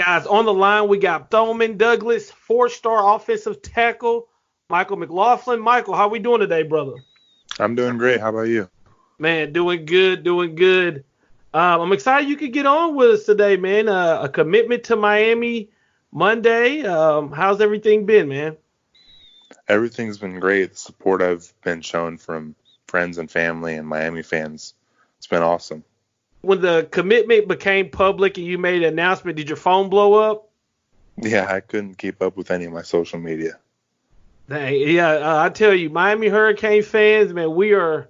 Guys, on the line, we got Thurman Douglas, four-star offensive tackle, Michael McLaughlin. Michael, how we doing today, brother? I'm doing great. How about you? Man, doing good, doing good. I'm excited you could get on with us today, man. A commitment to Miami Monday. How's everything been, man? Everything's been great. The support I've been shown from friends and family and Miami fans, it's been awesome. When the commitment became public and you made an announcement, did your phone blow up? Yeah, I couldn't keep up with any of my social media. Dang, yeah, I tell you, Miami Hurricane fans, man, we are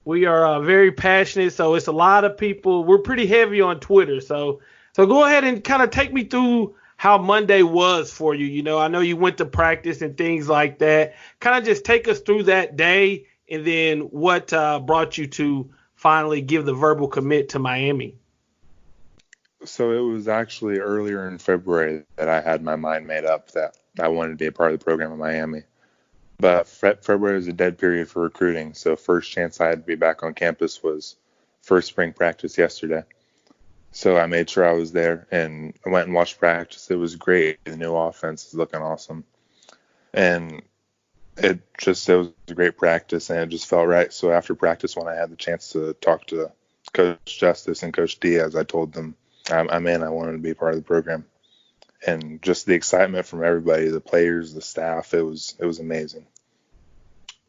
very passionate. So it's a lot of people. We're pretty heavy on Twitter. So go ahead and kind of take me through how Monday was for you. I know you went to practice and things like that. Kind of just take us through that day and then what brought you to finally give the verbal commit to Miami. So it was actually earlier in February that I had my mind made up that I wanted to be a part of the program in Miami. But February was a dead period for recruiting, so first chance I had to be back on campus was first spring practice yesterday. So I made sure I was there, and I went and watched practice. It was great. The new offense is looking awesome. And it was a great practice, and it just felt right. So after practice, when I had the chance to talk to Coach Justice and Coach Diaz, I told them I'm in. I wanted to be part of the program. And just the excitement from everybody, the players, the staff, it was amazing.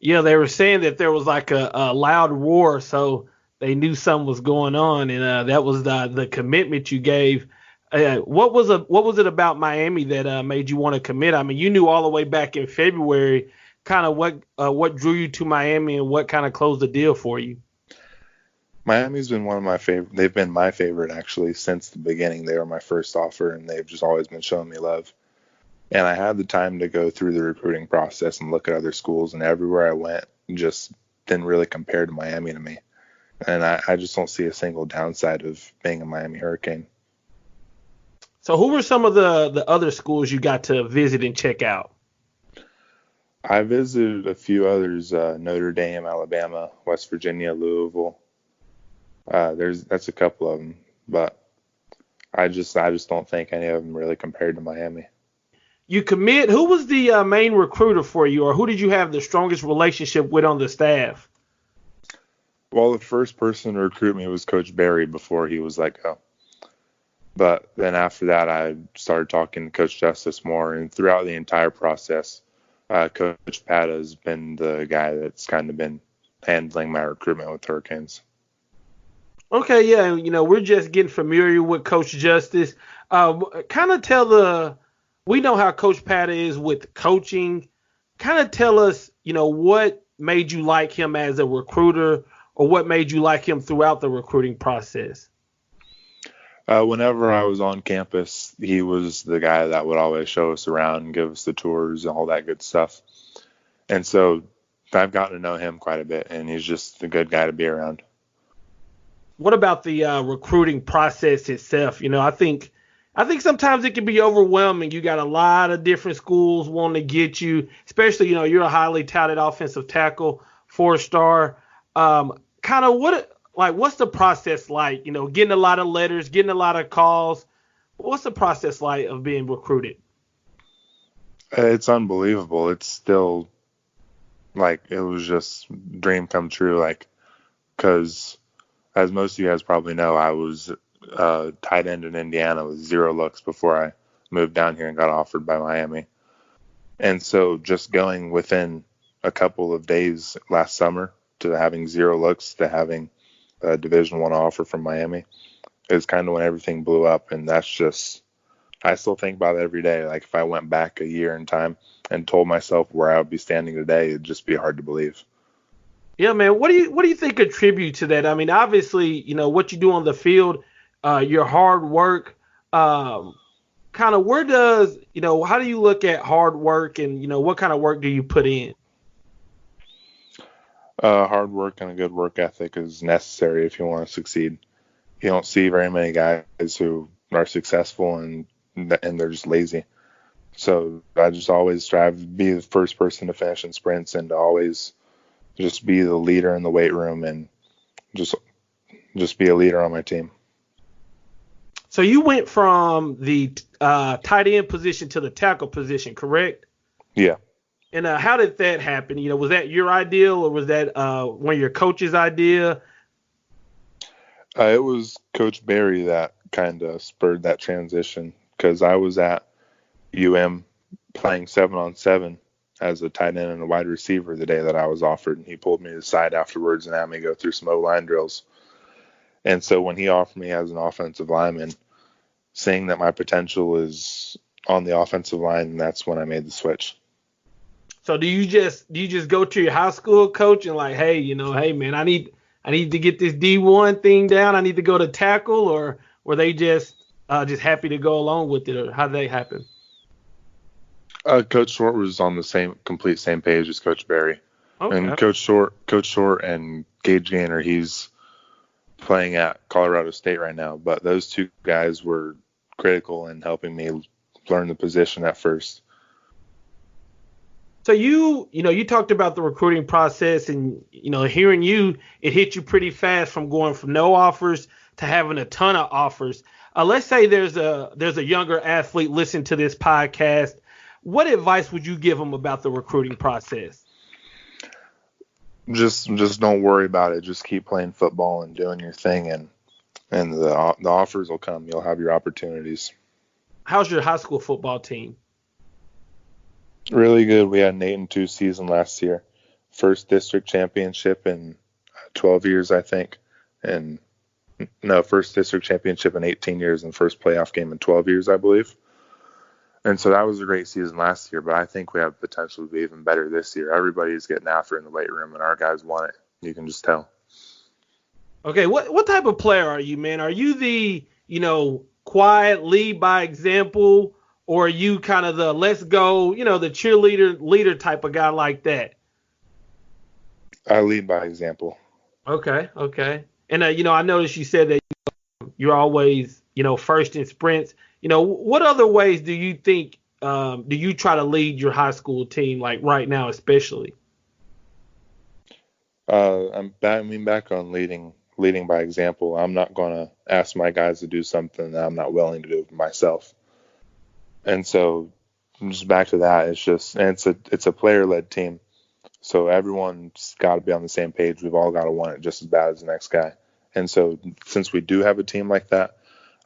Yeah, they were saying that there was like a loud roar, so they knew something was going on, and that was the commitment you gave. What was it about Miami that made you want to commit? I mean, you knew all the way back in February, kind of what drew you to Miami and what kind of closed the deal for you. Miami's been one of my favorite. They've been my favorite actually since the beginning. They were my first offer, and they've just always been showing me love. And I had the time to go through the recruiting process and look at other schools, and everywhere I went just didn't really compare to Miami to me. And I just don't see a single downside of being a Miami Hurricane. So who were some of the other schools you got to visit and check out? I visited a few others: Notre Dame, Alabama, West Virginia, Louisville. That's a couple of them, but I just don't think any of them really compared to Miami. You commit. Who was the main recruiter for you, or who did you have the strongest relationship with on the staff? Well, the first person to recruit me was Coach Barry before he was let go. But then after that, I started talking to Coach Justice more, and throughout the entire process, Coach Pat has been the guy that's kind of been handling my recruitment with Hurricanes. Okay, yeah, we're just getting familiar with Coach Justice. Kind of we know how Coach Pat is with coaching. Kind of tell us, what made you like him as a recruiter, or what made you like him throughout the recruiting process. Whenever I was on campus, he was the guy that would always show us around and give us the tours and all that good stuff. And so I've gotten to know him quite a bit, and he's just a good guy to be around. What about the recruiting process itself? I think sometimes it can be overwhelming. You got a lot of different schools wanting to get you, especially, you're a highly touted offensive tackle, four-star. Kind of what's the process like? Getting a lot of letters, getting a lot of calls. What's the process like of being recruited? It's unbelievable. It's still like it was just dream come true. Like, because as most of you guys probably know, I was tight end in Indiana with 0 looks before I moved down here and got offered by Miami. And so just going within a couple of days last summer to having 0 looks to having a Division I offer from Miami is kind of when everything blew up. And that's just, I still think about it every day. Like if I went back a year in time and told myself where I would be standing today, it'd just be hard to believe. Yeah, man. What do you think contribute to that? I mean, obviously, what you do on the field, your hard work, kind of where does, how do you look at hard work and, what kind of work do you put in? Hard work and a good work ethic is necessary if you want to succeed. You don't see very many guys who are successful and they're just lazy. So I just always strive to be the first person to finish in sprints and to always just be the leader in the weight room and just be a leader on my team. So you went from the tight end position to the tackle position, correct? Yeah. And how did that happen? Was that your idea or was that one of your coach's idea? It was Coach Barry that kind of spurred that transition because I was at UM playing 7-on-7 as a tight end and a wide receiver the day that I was offered. And he pulled me to the side afterwards and had me go through some O-line drills. And so when he offered me as an offensive lineman, seeing that my potential is on the offensive line, that's when I made the switch. So do you just go to your high school coach and like, hey, hey man, I need to get this D1 thing down. I need to go to tackle, or were they just happy to go along with it, or how did they happen? Coach Short was on the complete same page as Coach Barry. Okay. And Coach Short and Gage Gaynor, he's playing at Colorado State right now, but those two guys were critical in helping me learn the position at first. So you talked about the recruiting process, and hearing you, it hit you pretty fast from going from no offers to having a ton of offers. Let's say there's a younger athlete listening to this podcast. What advice would you give them about the recruiting process? Just don't worry about it. Just keep playing football and doing your thing, and the offers will come. You'll have your opportunities. How's your high school football team? Really good. We had an 8-2 season last year. First district championship in 12 years, I think. And no, first district championship in 18 years and first playoff game in 12 years, I believe. And so that was a great season last year, but I think we have potential to be even better this year. Everybody's getting after it in the weight room, and our guys want it. You can just tell. Okay, what type of player are you, man? Are you the, quiet, lead by example, or are you kind of the let's go, the cheerleader leader type of guy like that? I lead by example. Okay. And, I noticed you said that you're always, first in sprints. What other ways do you think do you try to lead your high school team, like right now especially? Back on leading by example. I'm not going to ask my guys to do something that I'm not willing to do myself. And so just back to that, it's a player-led team. So everyone's got to be on the same page. We've all got to want it just as bad as the next guy. And so since we do have a team like that,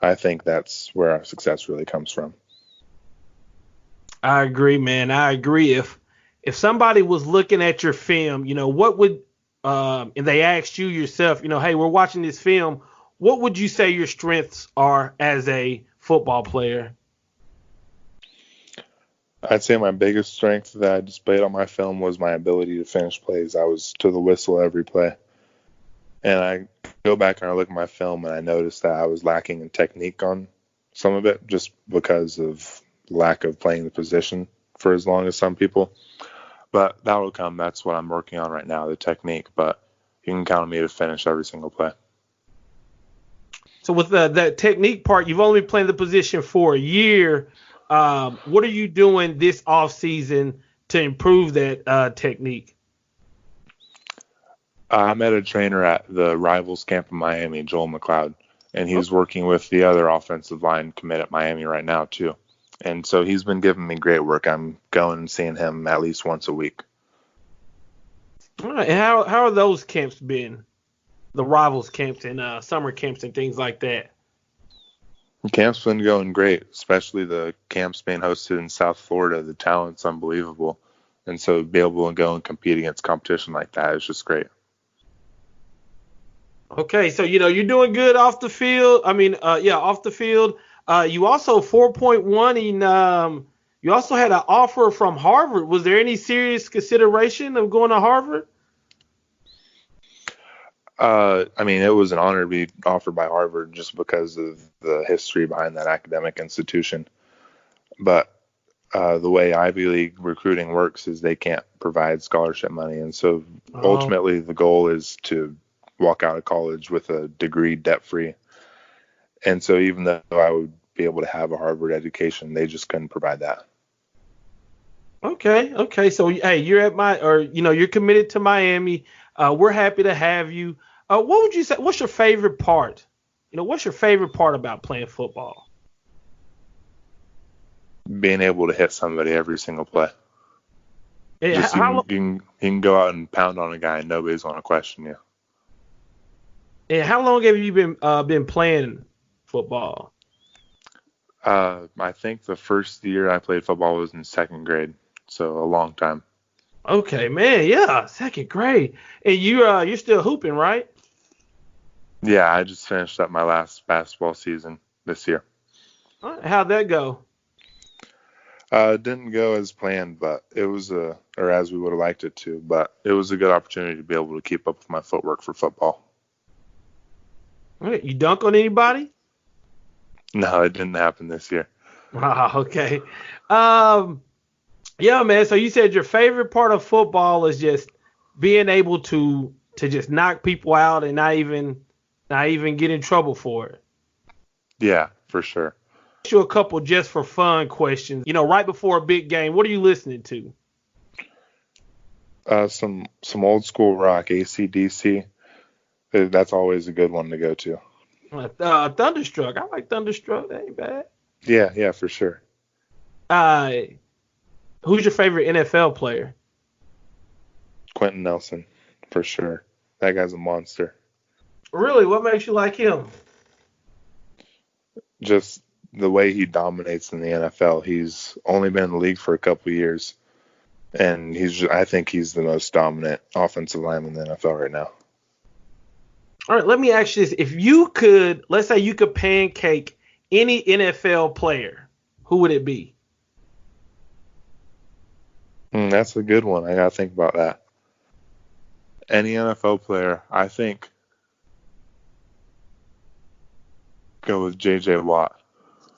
I think that's where our success really comes from. I agree, man. I agree. If somebody was looking at your film, what would and they asked you yourself, hey, we're watching this film, what would you say your strengths are as a football player? I'd say my biggest strength that I displayed on my film was my ability to finish plays. I was to the whistle every play. And I go back and I look at my film and I noticed that I was lacking in technique on some of it just because of lack of playing the position for as long as some people. But that will come. That's what I'm working on right now, the technique. But you can count on me to finish every single play. So with the technique part, you've only been playing the position for a year. What are you doing this off season to improve that technique? I met a trainer at the Rivals camp in Miami, Joel McLeod, and he's working with the other offensive line commit at Miami right now too. And so he's been giving me great work. I'm going and seeing him at least once a week. All right. And how are those camps been? The Rivals camps and summer camps and things like that. The camp's been going great, especially the camps being hosted in South Florida. The talent's unbelievable. And so to be able to go and compete against competition like that is just great. Okay, so you're doing good off the field. Off the field. You also 4.1 and you also had an offer from Harvard. Was there any serious consideration of going to Harvard? It was an honor to be offered by Harvard just because of the history behind that academic institution. But the way Ivy League recruiting works is they can't provide scholarship money. And so ultimately the goal is to walk out of college with a degree debt-free. And so even though I would be able to have a Harvard education, they just couldn't provide that. Okay. So, hey, you're committed to Miami. We're happy to have you. What would you say? What's your favorite part what's your favorite part about playing football? Being able to hit somebody every single play. And Just how you can go out and pound on a guy and nobody's going to question you. and how long have you been playing football? I think the first year I played football was in second grade, so a long time. Okay, man, yeah, second grade, and you're still hooping, right? Yeah, I just finished up my last basketball season this year. How'd that go? It didn't go as planned, but it was or as we would have liked it to, but it was a good opportunity to be able to keep up with my footwork for football. Okay, you dunk on anybody? No, it didn't happen this year. Wow, okay. Yeah, man. So you said your favorite part of football is just being able to just knock people out and not even get in trouble for it. Yeah, for sure. Ask you a couple just for fun questions. Right before a big game, what are you listening to? Some old school rock, AC/DC. That's always a good one to go to. Thunderstruck. I like Thunderstruck. That ain't bad. Yeah, for sure. Uh, who's your favorite NFL player? Quentin Nelson, for sure. That guy's a monster. Really? What makes you like him? Just the way he dominates in the NFL. He's only been in the league for a couple of years, and I think he's the most dominant offensive lineman in the NFL right now. All right, let me ask you this. If you could, let's say you could pancake any NFL player, who would it be? That's a good one. I got to think about that. Any NFL player, I think, go with J.J. Watt.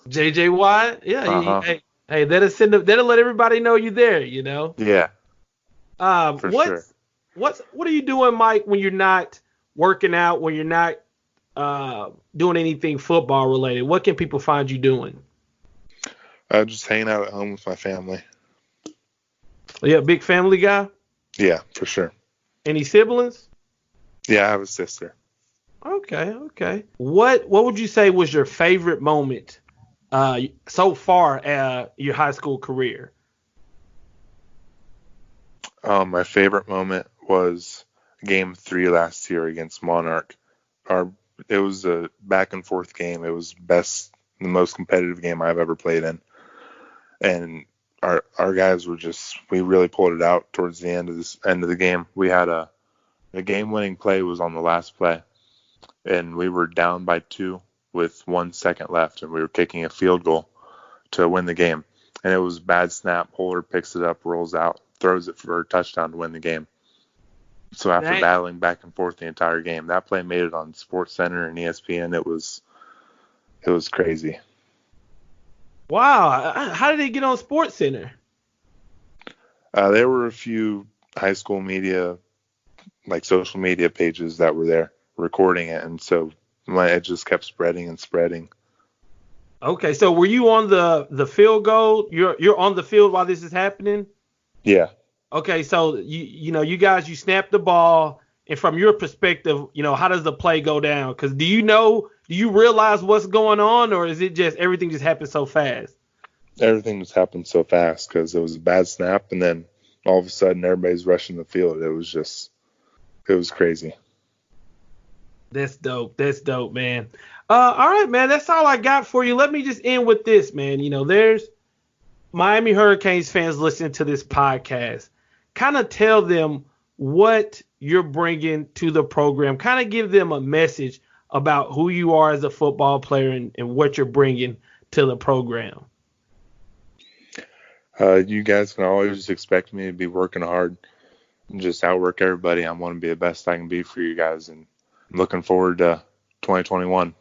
J.J. Watt? Yeah. Uh-huh. Hey, that'll let everybody know you're there, Yeah, for sure. What are you doing, Mike, when you're not working out, when you're not doing anything football related? What can people find you doing? Just hanging out at home with my family. Yeah, big family guy? Yeah, for sure. Any siblings? Yeah, I have a sister. Okay. What would you say was your favorite moment so far your high school career? My favorite moment was Game 3 last year against Monarch. It was a back and forth game. It was the most competitive game I've ever played in. And our guys we really pulled it out towards the end of the game. We had the game-winning play was on the last play, and we were down by 2 with 1 second left, and we were kicking a field goal to win the game. And it was bad snap. Holder picks it up, rolls out, throws it for a touchdown to win the game. So after battling back and forth the entire game, that play made it on SportsCenter and ESPN. It was crazy. Wow. How did it get on SportsCenter? There were a few high school media, like social media pages that were there recording it, and so it just kept spreading and spreading. Okay, so were you on the field goal? You're on the field while this is happening? Yeah. Okay, so you guys, you snap the ball, and from your perspective, how does the play go down? Because do you realize what's going on, or is it just everything just happens so fast? Everything just happened so fast because it was a bad snap, and then all of a sudden everybody's rushing the field. It was crazy. That's dope, man. All right, man, that's all I got for you. Let me just end with this, man. There's Miami Hurricanes fans listening to this podcast. Kind of tell them what you're bringing to the program. Kind of give them a message about who you are as a football player and what you're bringing to the program. You guys can always expect me to be working hard and just outwork everybody. I want to be the best I can be for you guys, and I'm looking forward to 2021.